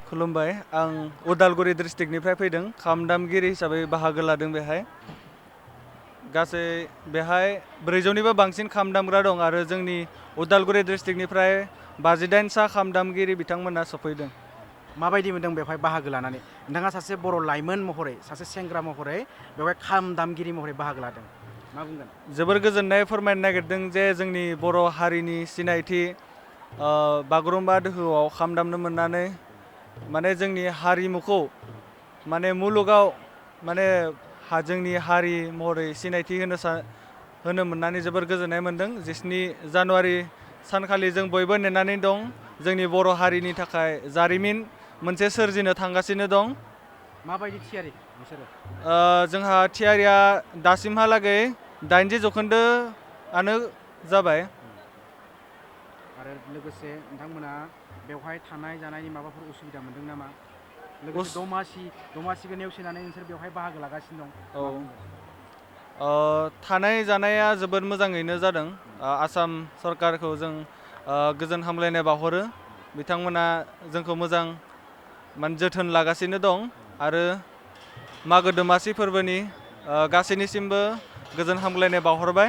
खुलुमबाय आं उदालगुरि डिस्ट्रिक्टनिफ्राय फैदों खाम दामगिरि हिसाबै बाहागो लादों बेहाय गासै बेहाय 400निबो बांसिन खाम दामग्रा दं आरो जोंनि उदालगुरि डिस्ट्रिक्टनिफ्राय 58सा खाम दामगिरि बिथांमोना सफैदों माबायदि मोनदों बेवहाय बाहागो लानानै नोंथाङा सासे बर' लाइमोन महरै सासे सेंग्रा महरै बेवहाय खाम दामगिरि महरै बाहागो लादों मा बुंगोन जोबोर गोजोननाय फोरमायनो नागिरदों जे जोंनि बर' हारिनि सिनायथि बागुरुम्बा दोहौआव खाम दामनो मोननानै माने जोंनि हारिमुखौ माने मुलुगाव माने जोंनि हारि महरै सिनायथि होनो मोननानै जोबोर गोजोननाय मोनदों 17 जानुवारि सानखालि जों बयबो नेनानै दं जोंनि बर' हारिनि थाखाय जारिमिन मोनसे सोरजिनो थांगासिनो दं माबायदि थियारि नोंसोरो जोंहा थियारिया दासिमहालागै 80% जाबाय आरो लोगोसे नोंथांमोना बेवहाय थानाय जानायनि माबाफोर उसुबिदा मोनदों नामा लोगोसे दमासिखौ नेवसिनानै नोंसोर बेवहाय बाहागो लागासिनो दं थानाय जानाया जोबोद मोजाङैनो जादों आसाम सरकारखौ जों गोजोन हामलायनाय बावहरो बिथांमोना जोंखौ मोजां जोथोन लागासिनो दं आरो मागो दमासि फोरबोनि गासैनिसिमबो गोजोन हामलायनाय बावहरबाय